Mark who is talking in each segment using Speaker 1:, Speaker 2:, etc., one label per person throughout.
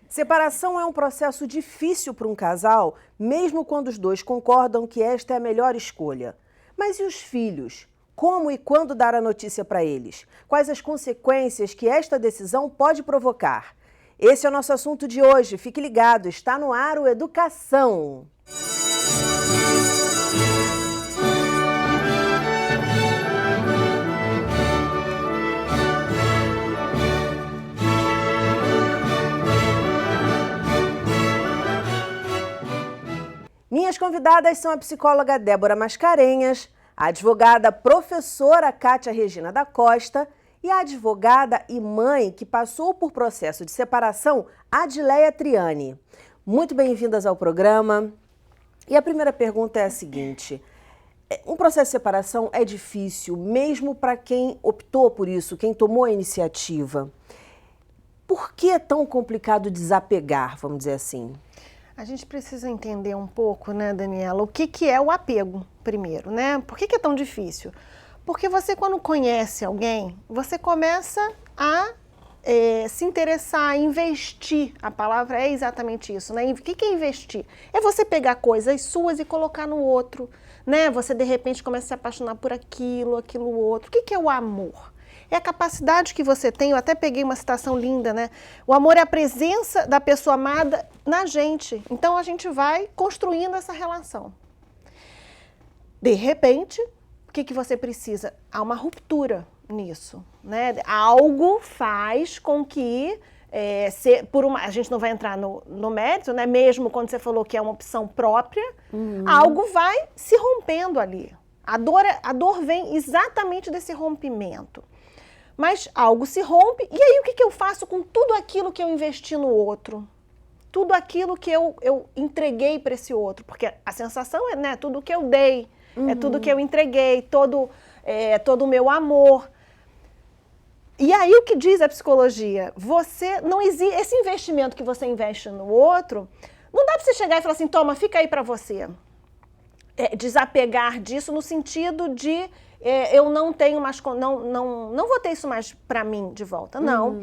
Speaker 1: Separação é um processo difícil para um casal, mesmo quando os dois concordam que esta é a melhor escolha. Mas e os filhos? Como e quando dar a notícia para eles? Quais as consequências que esta decisão pode provocar? Esse é o nosso assunto de hoje. Fique ligado, está no ar o Educação. Minhas convidadas são a psicóloga Débora Mascarenhas, a advogada professora Kátia Regina da Costa e a advogada e mãe que passou por processo de separação, Adileia Triani. Muito bem-vindas ao programa. E a primeira pergunta é a seguinte: um processo de separação é difícil, mesmo para quem optou por isso, quem tomou a iniciativa. Por que é tão complicado desapegar, vamos dizer assim?
Speaker 2: A gente precisa entender um pouco, né, Daniela, o que é o apego primeiro, né? Por que é tão difícil? Porque você, quando conhece alguém, você começa a se interessar, investir. A palavra é exatamente isso, né? O que é investir? É você pegar coisas suas e colocar no outro, né? Você, de repente, começa a se apaixonar por aquilo outro. O que é o amor? É a capacidade que você tem, eu até peguei uma citação linda, né? O amor é a presença da pessoa amada na gente. Então, a gente vai construindo essa relação. De repente, o que você precisa? Há uma ruptura nisso, né? Algo faz com que, a gente não vai entrar no mérito, né? Mesmo quando você falou que é uma opção própria, algo vai se rompendo ali. A dor vem exatamente desse rompimento. Mas algo se rompe, e aí o que eu faço com tudo aquilo que eu investi no outro? Tudo aquilo que eu entreguei para esse outro? Porque a sensação é, né, tudo que eu dei, é tudo que eu entreguei, todo o meu amor. E aí o que diz a psicologia? Esse investimento que você investe no outro, não dá para você chegar e falar assim, toma, fica aí para você. Desapegar disso no sentido de eu não tenho mais, não vou ter isso mais para mim de volta, não.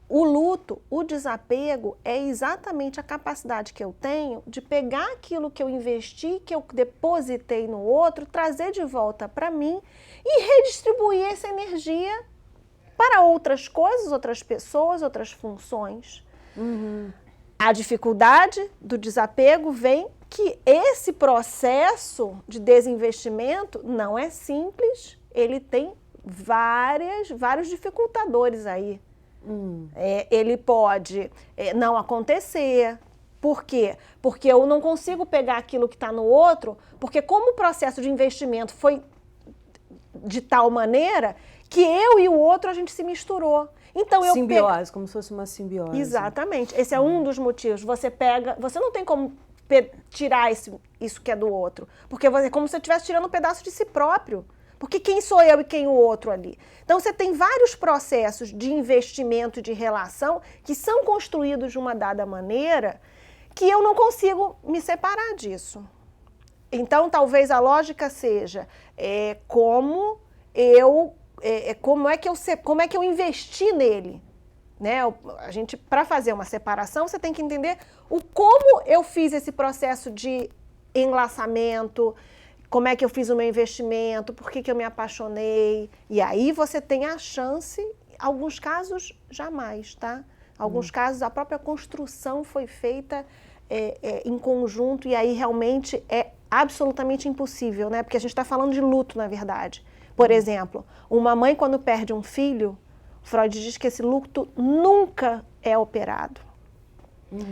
Speaker 2: O luto, o desapego é exatamente a capacidade que eu tenho de pegar aquilo que eu investi, que eu depositei no outro, trazer de volta para mim e redistribuir essa energia para outras coisas, outras pessoas, outras funções. A dificuldade do desapego vem que esse processo de desinvestimento não é simples, ele tem vários dificultadores aí. Ele pode não acontecer. Por quê? Porque eu não consigo pegar aquilo que está no outro, porque como o processo de investimento foi de tal maneira que eu e o outro a gente se misturou. Então,
Speaker 1: simbiose, como se fosse uma simbiose.
Speaker 2: Exatamente. Esse é um dos motivos. Você não tem como tirar isso que é do outro. Porque é como se você estivesse tirando um pedaço de si próprio. Porque quem sou eu e quem o outro ali? Então, você tem vários processos de investimento, de relação, que são construídos de uma dada maneira que eu não consigo me separar disso. Então, talvez a lógica seja como é que eu investi nele. Né? Para fazer uma separação, você tem que entender como eu fiz esse processo de enlaçamento, como é que eu fiz o meu investimento, por que eu me apaixonei. E aí você tem a chance, em alguns casos, jamais, tá? Em alguns casos, a própria construção foi feita em conjunto e aí realmente é absolutamente impossível, né? Porque a gente está falando de luto, na verdade. Por exemplo, uma mãe, quando perde um filho, Freud diz que esse luto nunca é operado.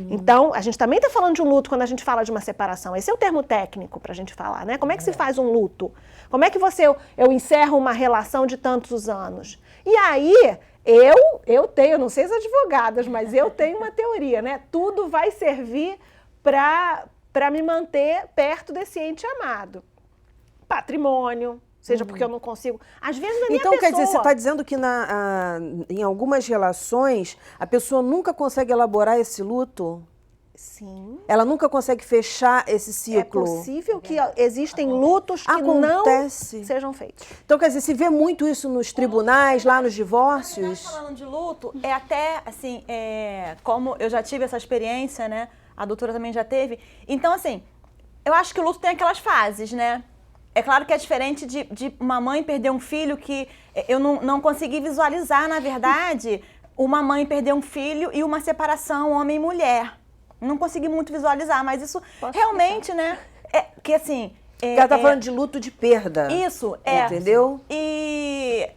Speaker 2: Então, a gente também está falando de um luto quando a gente fala de uma separação. Esse é o termo técnico para a gente falar, né? Como é que se faz um luto? Como é que eu encerro uma relação de tantos anos? E aí, eu tenho, não sei as advogadas, mas eu tenho uma teoria, né? Tudo vai servir para me manter perto desse ente amado. Patrimônio, seja porque eu não consigo. Às vezes na minha
Speaker 1: Então,
Speaker 2: pessoa.
Speaker 1: quer dizer, você está dizendo que em algumas relações a pessoa nunca consegue elaborar esse luto?
Speaker 2: Sim.
Speaker 1: Ela nunca consegue fechar esse ciclo.
Speaker 2: É possível que existem lutos que
Speaker 1: Acontece.
Speaker 2: não sejam feitos.
Speaker 1: Então, quer dizer, se vê muito isso nos tribunais, lá nos divórcios?
Speaker 3: Falando de luto, é até, assim, como eu já tive essa experiência, né? A doutora também já teve. Então, assim, eu acho que o luto tem aquelas fases, né? É claro que é diferente de uma mãe perder um filho que eu não consegui visualizar, na verdade, uma mãe perder um filho e uma separação homem e mulher. Não consegui muito visualizar, mas isso realmente, né? Que assim...
Speaker 1: Ela tá falando de luto de perda.
Speaker 3: Isso,
Speaker 1: Entendeu?
Speaker 3: E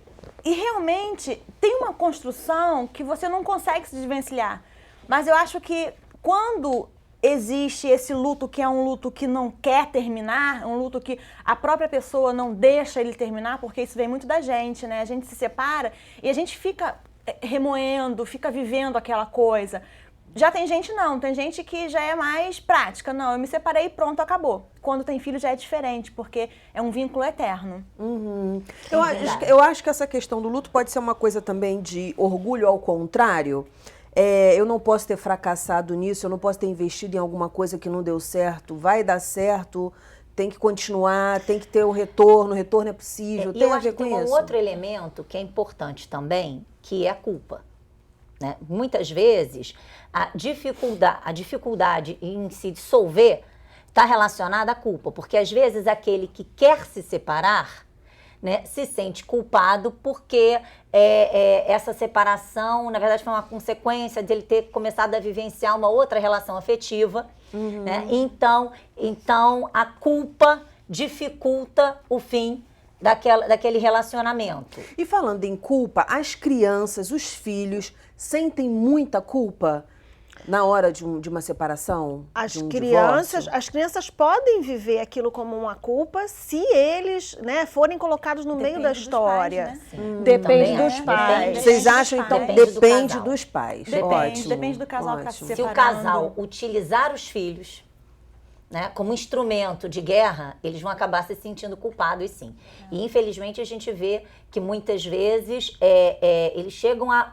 Speaker 3: realmente tem uma construção que você não consegue se desvencilhar. Mas eu acho que quando existe esse luto que é um luto que não quer terminar, um luto que a própria pessoa não deixa ele terminar, porque isso vem muito da gente, né? A gente se separa e a gente fica remoendo, fica vivendo aquela coisa. Já tem gente não, tem gente que já é mais prática. Não, eu me separei e pronto, acabou. Quando tem filho já é diferente, porque é um vínculo eterno.
Speaker 1: Uhum. Eu acho que essa questão do luto pode ser uma coisa também de orgulho ao contrário. Eu não posso ter fracassado nisso, eu não posso ter investido em alguma coisa que não deu certo. Vai dar certo, tem que continuar, tem que ter o retorno é possível. Tem a ver com isso.
Speaker 4: Tem um outro elemento que é importante também, que é a culpa. Né? Muitas vezes, a dificuldade em se dissolver está relacionada à culpa, porque às vezes aquele que quer se separar, né, se sente culpado porque essa separação, na verdade, foi uma consequência de ele ter começado a vivenciar uma outra relação afetiva. Né? Então, a culpa dificulta o fim daquele relacionamento.
Speaker 1: E falando em culpa, as crianças, os filhos, sentem muita culpa na hora de uma separação?
Speaker 2: As
Speaker 1: divórcio?
Speaker 2: crianças podem viver aquilo como uma culpa se eles, né, forem colocados no meio da história.
Speaker 3: Pais, né?
Speaker 2: Depende dos pais.
Speaker 1: Vocês acham, então, depende dos pais.
Speaker 3: Depende do casal que está se
Speaker 4: Se
Speaker 3: separando.
Speaker 4: o casal utilizar os filhos, né, como instrumento de guerra, eles vão acabar se sentindo culpados, sim. E, infelizmente, a gente vê que muitas vezes eles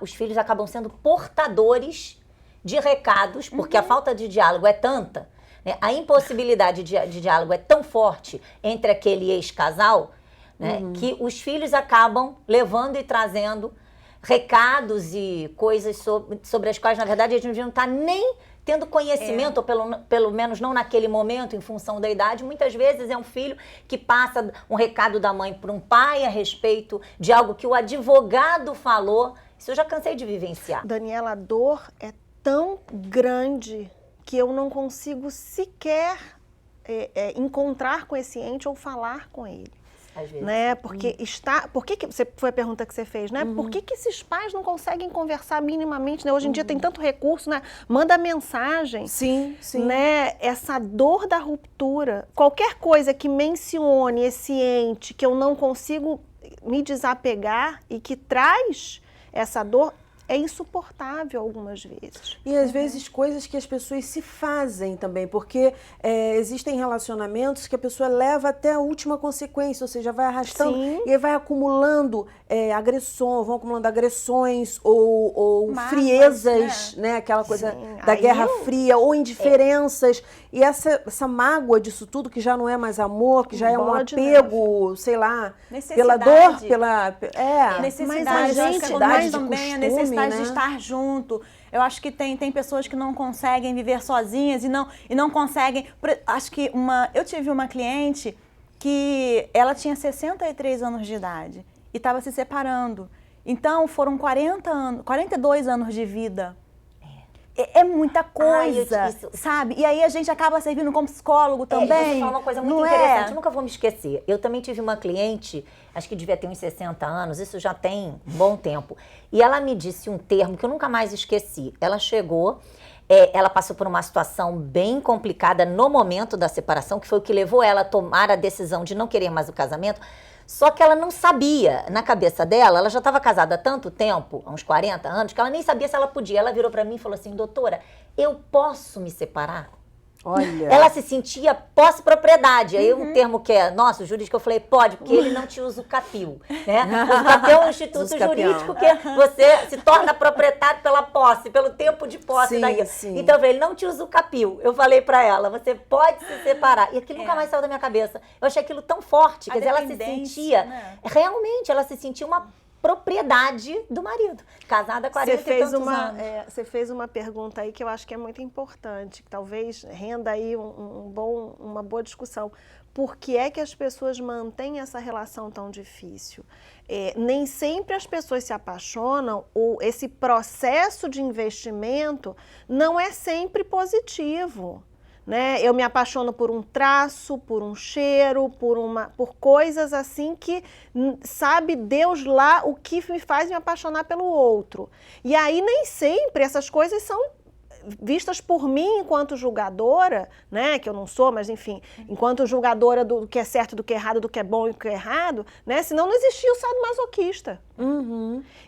Speaker 4: os filhos acabam sendo portadores de recados, porque a falta de diálogo é tanta, né, a impossibilidade de diálogo é tão forte entre aquele ex-casal, né, que os filhos acabam levando e trazendo recados e coisas sobre as quais, na verdade, eles não deviam estar nem tendo conhecimento, ou pelo menos não naquele momento, em função da idade. Muitas vezes é um filho que passa um recado da mãe para um pai a respeito de algo que o advogado falou. Isso eu já cansei de vivenciar.
Speaker 2: Daniela, a dor é tão grande que eu não consigo sequer encontrar com esse ente ou falar com ele.
Speaker 4: Às vezes.
Speaker 2: Né? Porque foi a pergunta que você fez, né? Por que esses pais não conseguem conversar minimamente, né? Hoje em dia tem tanto recurso, né? Manda mensagem.
Speaker 1: Sim, sim.
Speaker 2: Né? Essa dor da ruptura, qualquer coisa que mencione esse ente que eu não consigo me desapegar e que traz essa dor, é insuportável algumas vezes.
Speaker 1: E às vezes coisas que as pessoas se fazem também, porque existem relacionamentos que a pessoa leva até a última consequência, ou seja, vai arrastando.
Speaker 2: Sim.
Speaker 1: E aí vai acumulando vão acumulando agressões ou
Speaker 3: Mágoas,
Speaker 1: friezas, né? Aquela coisa da Guerra Fria, ou indiferenças. E essa mágoa disso tudo, que já não é mais amor, que já é um
Speaker 2: Bola de
Speaker 1: apego, sei lá, pela
Speaker 3: Necessidade.
Speaker 1: dor, pela...
Speaker 3: Necessidade,
Speaker 2: Mas a
Speaker 3: eu acho
Speaker 2: gente
Speaker 3: que
Speaker 1: necessidade
Speaker 3: mais
Speaker 1: de
Speaker 3: também a
Speaker 1: costume,
Speaker 3: necessidade de
Speaker 1: né?
Speaker 3: estar junto. Eu acho que tem pessoas que não conseguem viver sozinhas e não conseguem... Acho que eu tive uma cliente que ela tinha 63 anos de idade e estava se separando. Então, foram 42 anos de vida. É muita coisa, sabe? E aí a gente acaba servindo como psicólogo também.
Speaker 4: Você falou uma coisa muito interessante, eu nunca vou me esquecer. Eu também tive uma cliente, acho que devia ter uns 60 anos, isso já tem um bom tempo. E ela me disse um termo que eu nunca mais esqueci. Ela chegou, ela passou por uma situação bem complicada no momento da separação, que foi o que levou ela a tomar a decisão de não querer mais o casamento. Só que ela não sabia, na cabeça dela, ela já estava casada há tanto tempo, há uns 40 anos, que ela nem sabia se ela podia. Ela virou para mim e falou assim: doutora, eu posso me separar?
Speaker 1: Olha.
Speaker 4: Ela se sentia posse-propriedade. Aí um termo que é, nossa, o jurídico, eu falei, pode, porque ele não te usa-capil, né? Usa-capil é um instituto jurídico que você se torna proprietário pela posse, pelo tempo de posse daquilo. Então, eu falei, ele não te usa-capil. Eu falei pra ela, você pode se separar. E aquilo nunca mais saiu da minha cabeça. Eu achei aquilo tão forte, quer dizer, ela se sentia, né? Realmente, ela se sentia uma propriedade do marido, casada há 40 e tantos anos.
Speaker 2: Você fez uma pergunta aí que eu acho que é muito importante, que talvez renda aí uma boa discussão. Por que é que as pessoas mantêm essa relação tão difícil? Nem sempre as pessoas se apaixonam, ou esse processo de investimento não é sempre positivo. Né? Eu me apaixono por um traço, por um cheiro, por coisas assim que sabe Deus lá o que me faz me apaixonar pelo outro. E aí nem sempre essas coisas são vistas por mim enquanto julgadora, né, que eu não sou, mas enfim, enquanto julgadora do que é certo, do que é errado, do que é bom e do que é errado, né, senão não existia o sadomasoquista.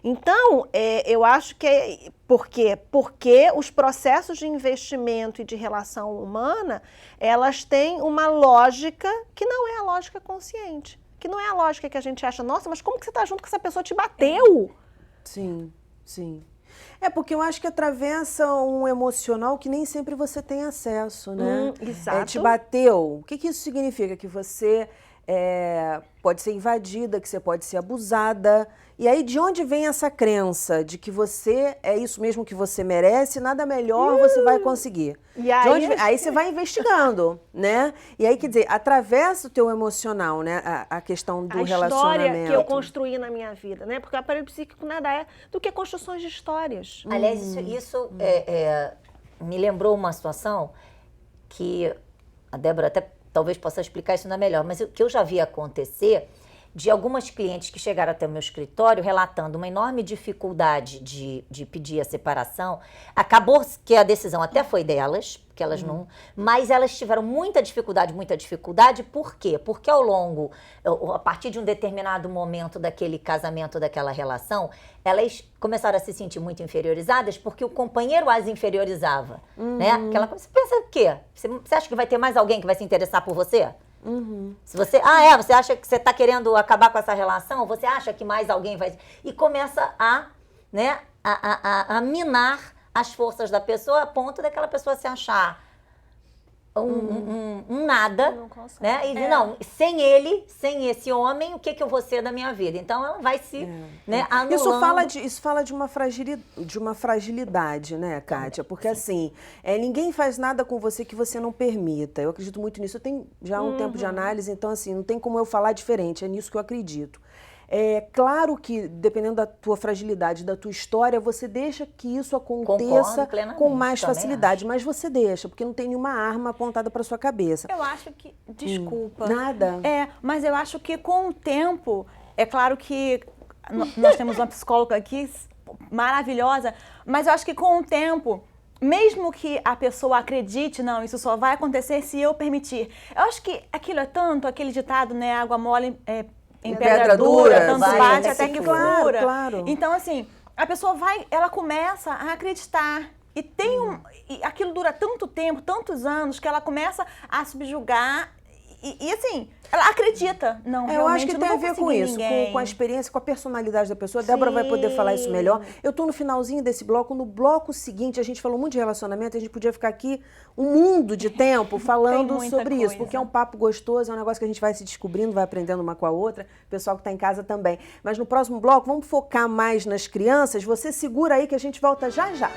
Speaker 2: Então, eu acho que por quê? Porque os processos de investimento e de relação humana, elas têm uma lógica que não é a lógica consciente, que não é a lógica que a gente acha, nossa, mas como que você está junto com essa pessoa, te bateu?
Speaker 1: Sim, sim. Porque eu acho que atravessa um emocional que nem sempre você tem acesso, né?
Speaker 2: Exato.
Speaker 1: Te bateu. O que isso significa? Que você pode ser invadida, que você pode ser abusada. E aí, de onde vem essa crença de que você é isso mesmo que você merece, nada melhor você vai conseguir?
Speaker 2: E aí,
Speaker 1: aí você vai investigando, né? E aí, quer dizer, atravessa o teu emocional, né? A questão do relacionamento.
Speaker 2: A história que eu construí na minha vida, né? Porque o aparelho psíquico nada é do que construções de histórias.
Speaker 4: Aliás, isso me lembrou uma situação que a Débora até talvez possa explicar isso ainda melhor, mas o que eu já vi acontecer de algumas clientes que chegaram até o meu escritório relatando uma enorme dificuldade de pedir a separação. Acabou que a decisão até foi delas, porque elas não... Mas elas tiveram muita dificuldade. Por quê? Porque a partir de um determinado momento daquele casamento, daquela relação, elas começaram a se sentir muito inferiorizadas porque o companheiro as inferiorizava, né? Aquela coisa, você pensa o quê? Você acha que vai ter mais alguém que vai se interessar por você? Se você, você acha que você está querendo acabar com essa relação, você acha que mais alguém vai... E começa a minar as forças da pessoa a ponto daquela pessoa se achar um nada, né? E não, sem esse homem, o que eu vou ser da minha vida? Então ela vai se anulando.
Speaker 1: Isso fala de uma fragilidade, né, Kátia? Porque assim, ninguém faz nada com você que você não permita. Eu acredito muito nisso. Eu tenho já um tempo de análise, então assim, não tem como eu falar diferente. É nisso que eu acredito. É claro que, dependendo da tua fragilidade, da tua história, você deixa que isso aconteça com mais facilidade. Mas você deixa, porque não tem nenhuma arma apontada para sua cabeça.
Speaker 3: Eu acho que... Desculpa.
Speaker 1: Nada.
Speaker 3: Mas eu acho que com o tempo... É claro que nós temos uma psicóloga aqui maravilhosa, mas eu acho que com o tempo... Mesmo que a pessoa acredite, não, isso só vai acontecer se eu permitir. Eu acho que aquilo é tanto, aquele ditado, né, água mole... Em pedra dura, tanto bate até que fura.
Speaker 1: Claro.
Speaker 3: Então, assim, a pessoa ela começa a acreditar. E e aquilo dura tanto tempo, tantos anos, que ela começa a subjugar. E assim, ela acredita. Não,
Speaker 1: eu acho que tem a ver com isso, com a experiência, com a personalidade da pessoa. A Débora vai poder falar isso melhor. Eu estou no finalzinho desse bloco. No bloco seguinte, a gente falou muito de relacionamento. A gente podia ficar aqui um mundo de tempo falando sobre isso. Porque é um papo gostoso, é um negócio que a gente vai se descobrindo, vai aprendendo uma com a outra. O pessoal que está em casa também. Mas no próximo bloco, vamos focar mais nas crianças. Você segura aí que a gente volta já já.